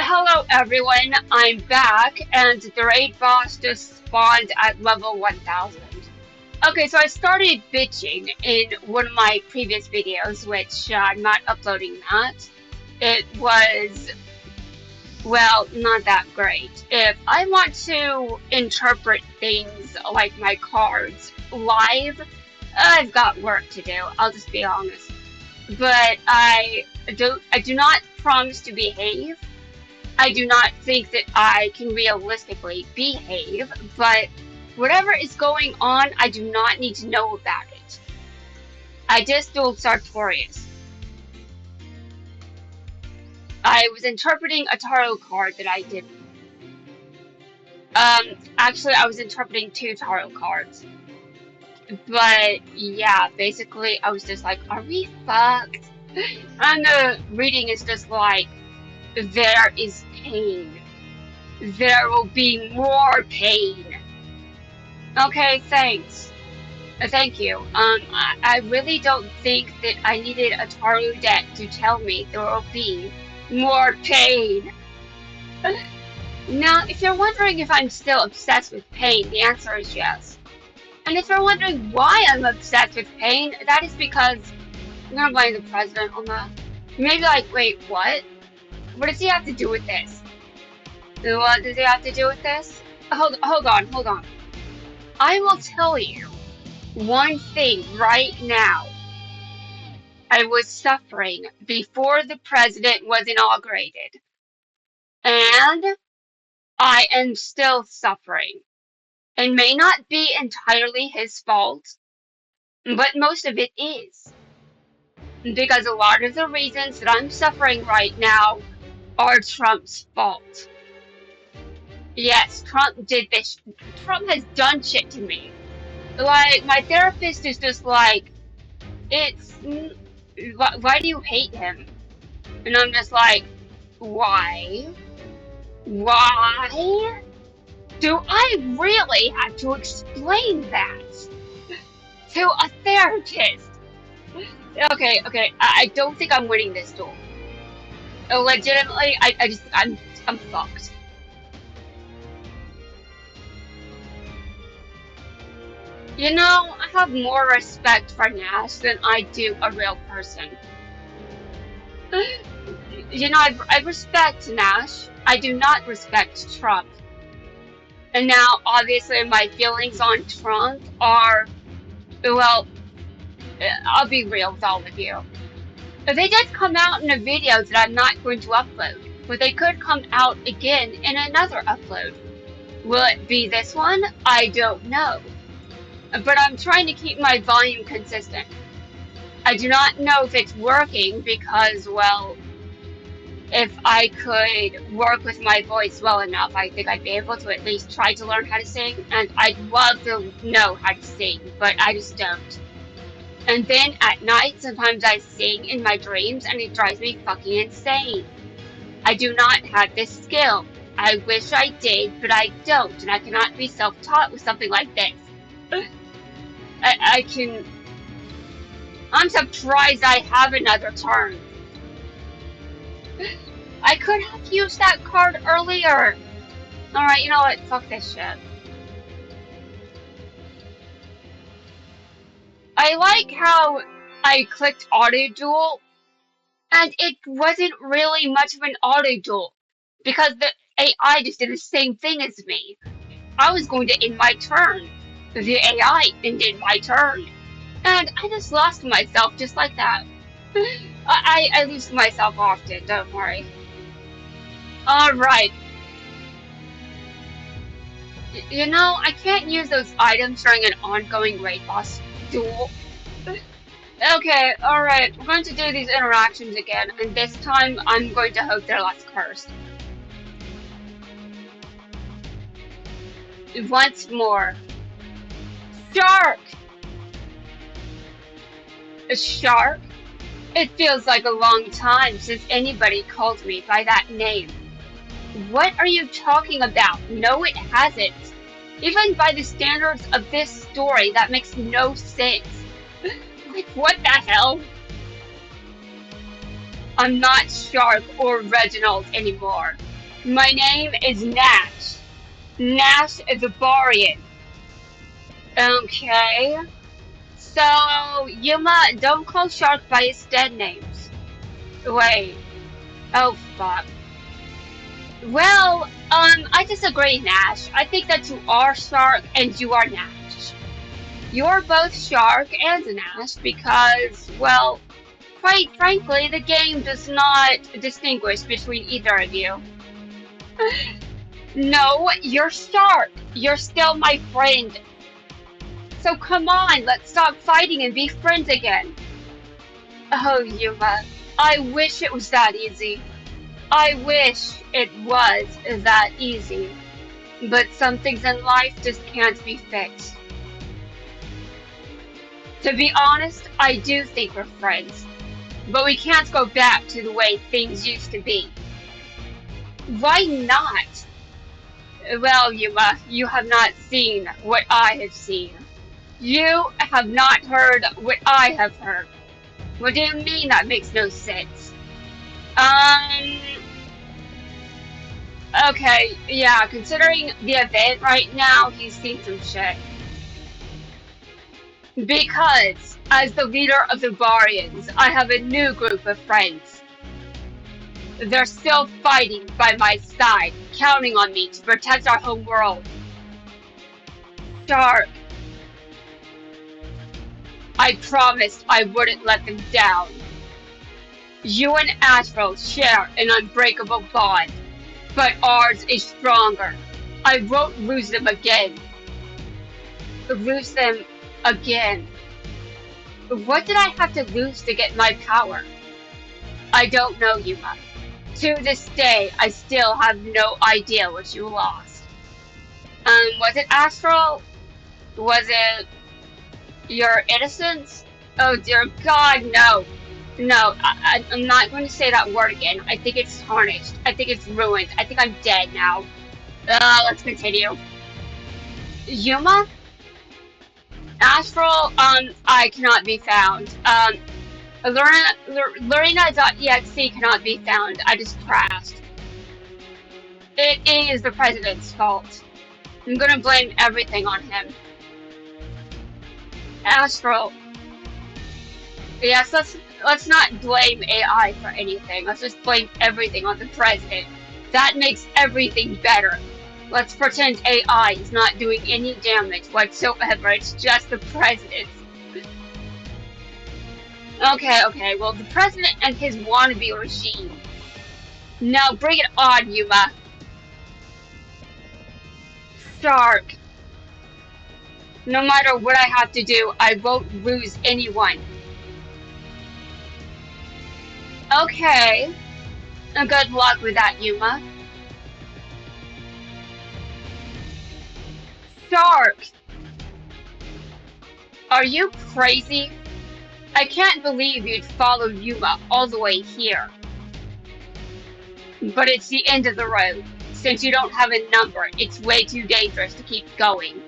Hello everyone, I'm back, and the raid boss just spawned at level 1000. Okay, so I started bitching in one of my previous videos, which I'm not uploading that. It was, well, not that great. If I want to interpret things like my cards live, I've got work to do, I'll just be honest. But I do not promise to behave. I do not think that I can realistically behave, but whatever is going on, I do not need to know about it. I just dueled Sartorius. I was interpreting a tarot card that I didn't. Actually, I was interpreting two tarot cards. But yeah, basically, I was just like, are we fucked? And the reading is just like, there is pain. There will be more pain. Okay, thanks. Thank you. I really don't think that I needed a tarot deck to tell me there will be more pain. Now, if you're wondering if I'm still obsessed with pain, the answer is yes. And if you're wondering why I'm obsessed with pain, that is because I'm gonna blame the president on that. You may be like, wait, what? What does he have to do with this? What does he have to do with this? Hold on. I will tell you one thing right now. I was suffering before the president was inaugurated. And I am still suffering. It may not be entirely his fault, but most of it is. Because a lot of the reasons that I'm suffering right now are Trump's fault. Yes, Trump did this. Trump has done shit to me. Like, my therapist is just like, why do you hate him? And I'm just like, why? Why? Do I really have to explain that to a therapist? Okay, I don't think I'm winning this duel. Legitimately, I'm fucked. You know, I have more respect for Nash than I do a real person. You know, I respect Nash. I do not respect Trump. And now, obviously, my feelings on Trump are, well, I'll be real with all of you. They did come out in a video that I'm not going to upload, but they could come out again in another upload. Will it be this one? I don't know. But I'm trying to keep my volume consistent. I do not know if it's working because, well, if I could work with my voice well enough, I think I'd be able to at least try to learn how to sing, and I'd love to know how to sing, but I just don't. And then at night, sometimes I sing in my dreams, and it drives me fucking insane. I do not have this skill. I wish I did, but I don't, and I cannot be self-taught with something like this. I'm surprised I have another turn. I could have used that card earlier. Alright, you know what? Fuck this shit. I like how I clicked auto duel, and it wasn't really much of an auto duel, because the AI just did the same thing as me. I was going to end my turn. The AI ended my turn. And I just lost myself just like that. I lose myself often, don't worry. Alright. You know, I can't use those items during an ongoing raid boss duel. Okay, alright, we're going to do these interactions again, and this time I'm going to hope they're less cursed. Once more. Shark! A shark? It feels like a long time since anybody called me by that name. What are you talking about? No, it hasn't. Even by the standards of this story, that makes no sense. Like, what the hell? I'm not Shark or Reginald anymore. My name is Nash. Nash the Barian. Okay. So, Yuma, don't call Shark by his dead names. Wait. Oh, fuck. Well, I disagree, Nash. I think that you are Shark and you are Nash. You're both Shark and Nash because, well, quite frankly, the game does not distinguish between either of you. No, you're Shark. You're still my friend. So come on, let's stop fighting and be friends again. Oh, Yuma, I wish it was that easy. I wish it was that easy. But some things in life just can't be fixed. To be honest, I do think we're friends. But we can't go back to the way things used to be. Why not? Well, Yuma, you have not seen what I have seen. You have not heard what I have heard. What do you mean that makes no sense? Um, okay, yeah, considering the event right now, he's seen some shit. Because, as the leader of the Barians, I have a new group of friends. They're still fighting by my side, counting on me to protect our home world. Shark, I promised I wouldn't let them down. You and Astro share an unbreakable bond, but ours is stronger. I won't lose them again. Lose them again. What did I have to lose to get my power? I don't know, Yuma. To this day, I still have no idea what you lost. Was it Astral? Was it your innocence? Oh dear God, no. No, I'm not going to say that word again. I think it's tarnished. I think it's ruined. I think I'm dead now. Let's continue. Yuma? Astral, I cannot be found. Lorena.exe cannot be found. I just crashed. It is the president's fault. I'm gonna blame everything on him. Astral. Yes, let's not blame AI for anything. Let's just blame everything on the president. That makes everything better. Let's pretend AI is not doing any damage whatsoever. It's just the president. Okay, well, the president and his wannabe regime. Now bring it on, Yuma. Shark. No matter what I have to do, I won't lose anyone. Okay. Good luck with that, Yuma. Shark! Are you crazy? I can't believe you'd follow Yuma all the way here. But it's the end of the road. Since you don't have a number, it's way too dangerous to keep going.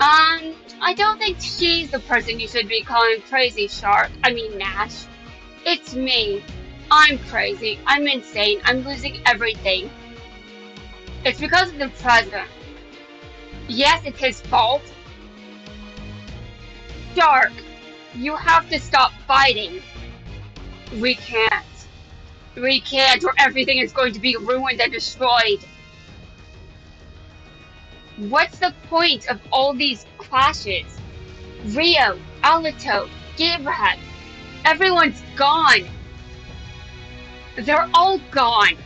I don't think she's the person you should be calling crazy, Shark. I mean, Nash. It's me. I'm crazy. I'm insane. I'm losing everything. It's because of the president. Yes, it's his fault. Shark, you have to stop fighting. We can't. We can't, or everything is going to be ruined and destroyed. What's the point of all these clashes? Rio, Alito, Gabriel, everyone's gone. They're all gone.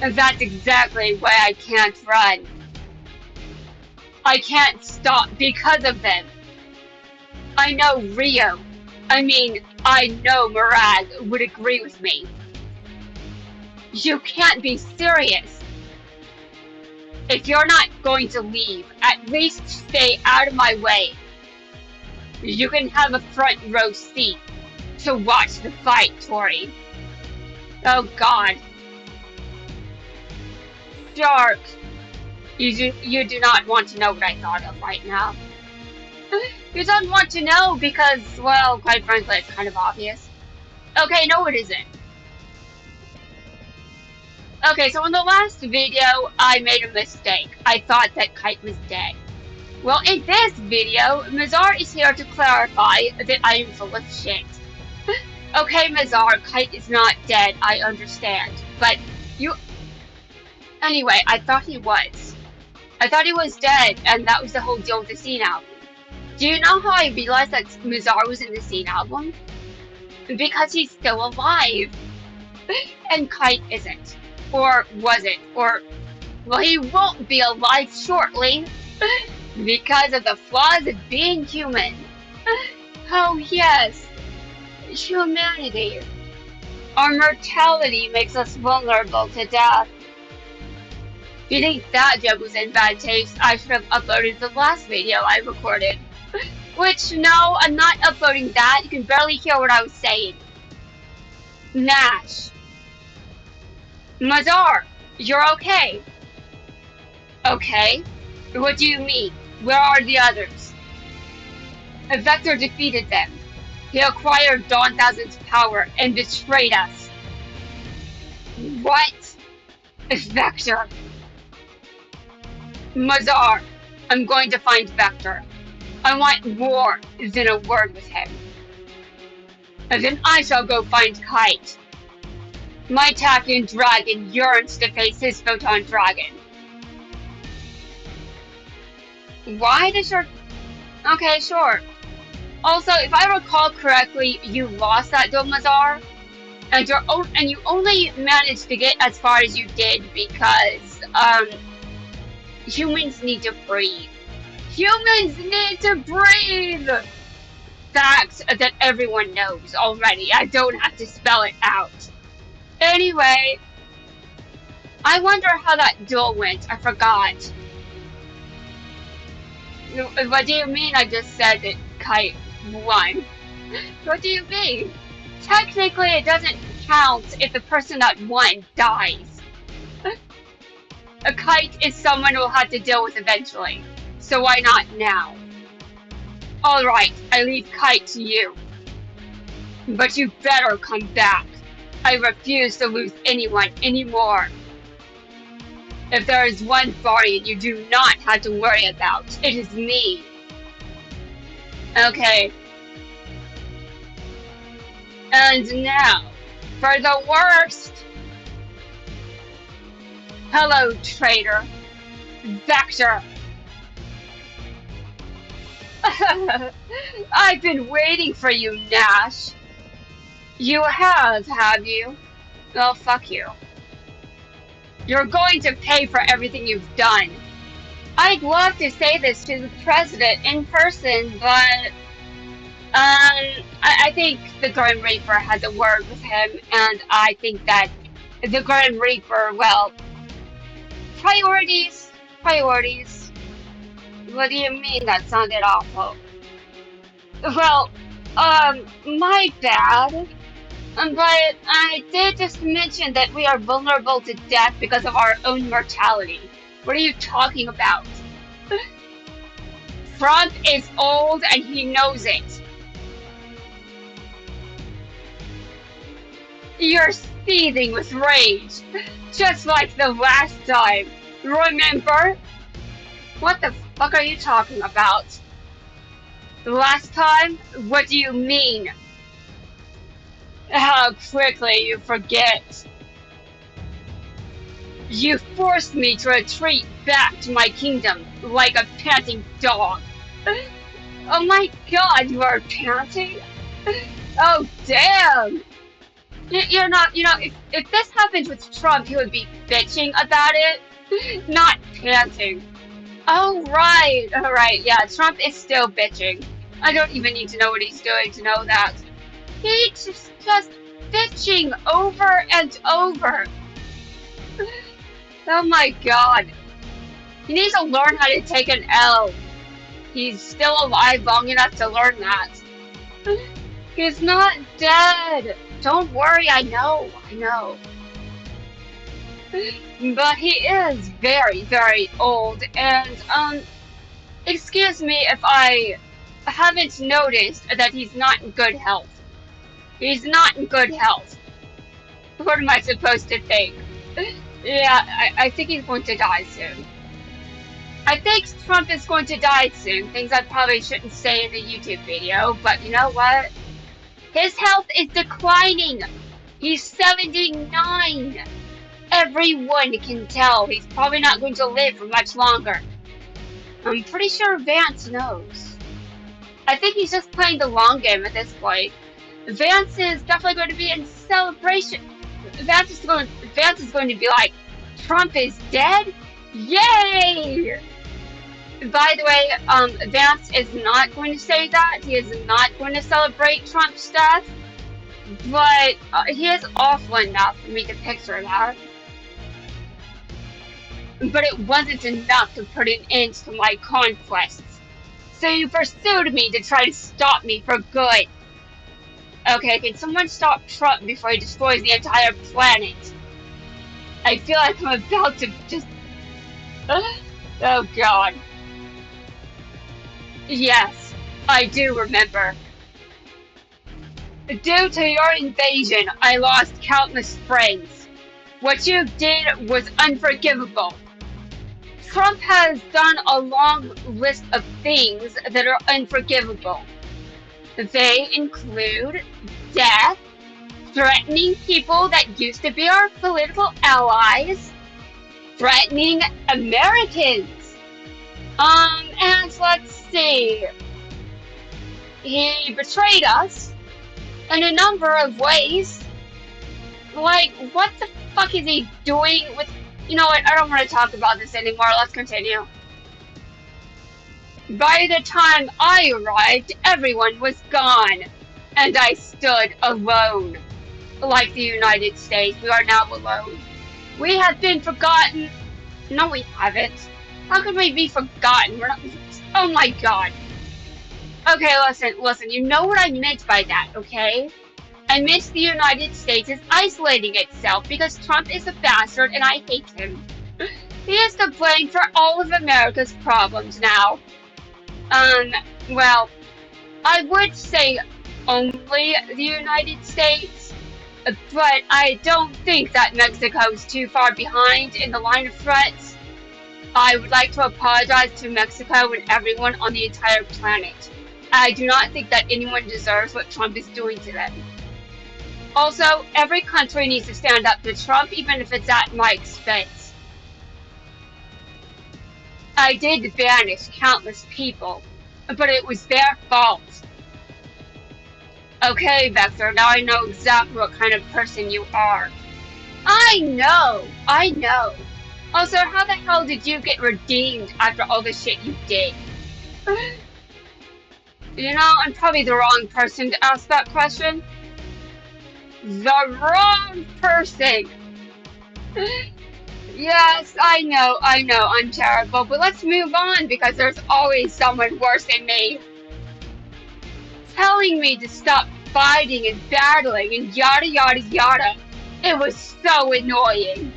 And that's exactly why I can't run. I can't stop because of them. I know Rio. I know Murad would agree with me. You can't be serious. If you're not going to leave, at least stay out of my way. You can have a front row seat to watch the fight, Tori. Oh God. Shark, you do not want to know what I thought of right now. You don't want to know because, well, quite frankly, it's kind of obvious. Okay, no it isn't. Okay, so in the last video, I made a mistake. I thought that Kite was dead. Well, in this video, Mazar is here to clarify that I am full of shit. Okay, Mazar, Kite is not dead, I understand. But you... Anyway, I thought he was. I thought he was dead, and that was the whole deal with the Scene album. Do you know how I realized that Mazar was in the Scene album? Because he's still alive. And Kite isn't. Or was it? Or... well, he won't be alive shortly. Because of the flaws of being human. Oh yes. Humanity. Our mortality makes us vulnerable to death. If you think that joke was in bad taste, I should have uploaded the last video I recorded. Which, no, I'm not uploading that. You can barely hear what I was saying. Nash. Mazar, you're okay. Okay? What do you mean? Where are the others? Vector defeated them. He acquired Dawn Thousand's power and betrayed us. What? Vector. Mazar, I'm going to find Vector. I want more than a word with him. And then I shall go find Kite. My Tachyon dragon yearns to face his photon dragon. Why does your... okay, sure. Also, if I recall correctly, you lost that duel, Mazar, and you only managed to get as far as you did because, humans need to breathe. Humans need to breathe! Facts that everyone knows already. I don't have to spell it out. Anyway, I wonder how that duel went. I forgot. What do you mean I just said that Kite won? What do you mean? Technically, it doesn't count if the person that won dies. A Kite is someone we'll have to deal with eventually, so why not now? Alright, I leave Kite to you. But you better come back. I refuse to lose anyone anymore. If there is one guardian you do not have to worry about, it is me. Okay. And now, for the worst. Hello, traitor. Vector. I've been waiting for you, Nash. You have you? Well, fuck you. You're going to pay for everything you've done. I'd love to say this to the president in person, but I think the Grim Reaper has a word with him, and I think that the Grim Reaper, well, priorities. What do you mean? That sounded awful. Well, my bad. But I did just mention that we are vulnerable to death because of our own mortality. What are you talking about? Trump is old and he knows it. You're seething with rage, just like the last time. Remember? What the fuck are you talking about? The last time? What do you mean? How quickly you forget. You forced me to retreat back to my kingdom like a panting dog. Oh my god, you are panting? Oh damn! You're not, if this happened with Trump, he would be bitching about it, not panting. Oh right, alright, yeah, Trump is still bitching. I don't even need to know what he's doing to know that. He's just bitching over and over. Oh my god. He needs to learn how to take an L. He's still alive long enough to learn that. He's not dead. Don't worry, I know. But he is very, very old, and, excuse me if I haven't noticed that he's not in good health. He's not in good health. What am I supposed to think? Yeah, I think he's going to die soon. I think Trump is going to die soon. Things I probably shouldn't say in a YouTube video, but you know what? His health is declining. He's 79. Everyone can tell he's probably not going to live for much longer. I'm pretty sure Vance knows. I think he's just playing the long game at this point. Vance is definitely going to be in celebration. Vance is going to be like, Trump is dead? Yay! By the way, Vance is not going to say that. He is not going to celebrate Trump's death. But he is awful enough for me to picture that. But it wasn't enough to put an end to my conquests. So you pursued me to try to stop me for good. Okay, can someone stop Trump before he destroys the entire planet? I feel like I'm about to just... Oh god. Yes, I do remember. Due to your invasion, I lost countless friends. What you did was unforgivable. Trump has done a long list of things that are unforgivable. They include death, threatening people that used to be our political allies, threatening Americans. And let's see. He betrayed us in a number of ways. Like, what the fuck is he doing with... You know what, I don't want to talk about this anymore, let's continue. By the time I arrived, everyone was gone, and I stood alone. Like the United States, we are now alone. We have been forgotten. No, we haven't. How could we be forgotten? We're not... Oh my god. Okay, listen, you know what I meant by that, okay? I meant the United States is isolating itself because Trump is a bastard and I hate him. He is to blame for all of America's problems now. Well, I would say only the United States, but I don't think that Mexico is too far behind in the line of threats. I would like to apologize to Mexico and everyone on the entire planet. I do not think that anyone deserves what Trump is doing to them. Also, every country needs to stand up to Trump, even if it's at my expense. I did banish countless people, but it was their fault. Okay, Vector, now I know exactly what kind of person you are. I know! Also, how the hell did you get redeemed after all the shit you did? You know, I'm probably the wrong person to ask that question. The wrong person! Yes, I know, I'm terrible, but let's move on because there's always someone worse than me. Telling me to stop fighting and battling and yada yada yada. It was so annoying.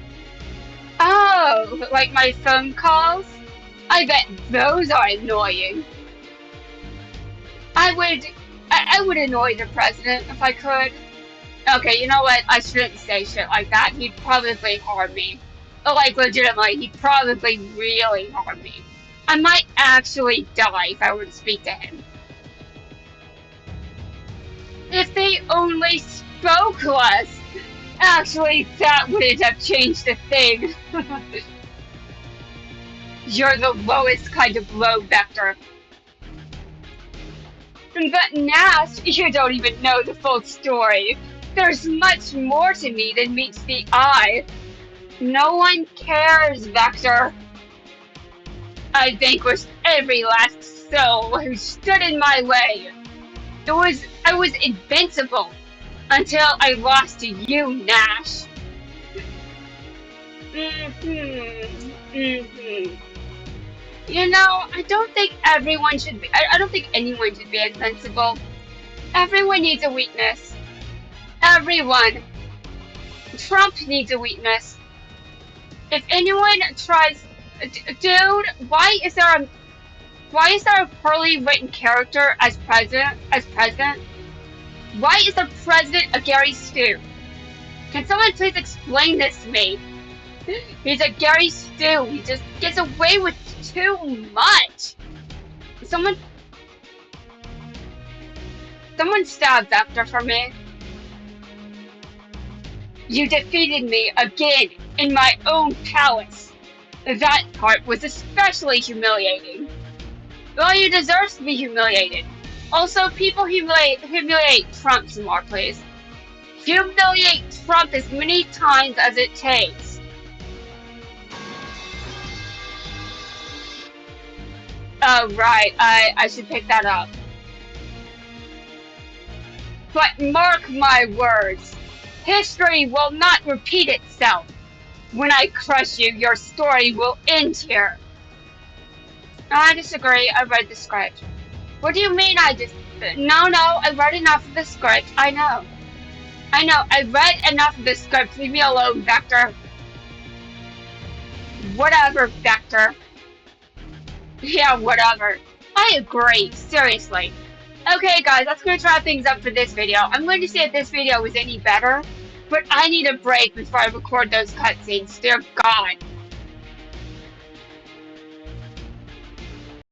Oh, like my phone calls? I bet those are annoying. I would annoy the president if I could. Okay, you know what? I shouldn't say shit like that. He'd probably harm me. Like, legitimately, he'd probably really harm me. I might actually die if I were to speak to him. If they only spoke less! Actually, that wouldn't have changed a thing. You're the lowest kind of low, Vector. But Nash, you don't even know the full story. There's much more to me than meets the eye. No one cares, Vector. I vanquished every last soul who stood in my way. I was invincible until I lost to you, Nash. You know, I don't think anyone should be invincible. Everyone needs a weakness. Everyone. Trump needs a weakness. If anyone tries, dude, why is there a poorly written character as president? Why is the president a Gary Stu? Can someone please explain this to me? He's a Gary Stu. He just gets away with too much. Someone, someone stabbed Vector for me. You defeated me again in my own palace. That part was especially humiliating. Well, you deserve to be humiliated. Also, people humiliate Trump some more, please. Humiliate Trump as many times as it takes. Oh, right, I should pick that up. But mark my words, history will not repeat itself. When I crush you, your story will end here. I disagree. I read the script. What do you mean I just... No, I read enough of the script. I know. I read enough of the script. Leave me alone, Vector. Whatever, Vector. Yeah, whatever. I agree. Seriously. Okay, guys, that's going to wrap things up for this video. I'm going to see if this video was any better, but I need a break before I record those cutscenes. Dear God.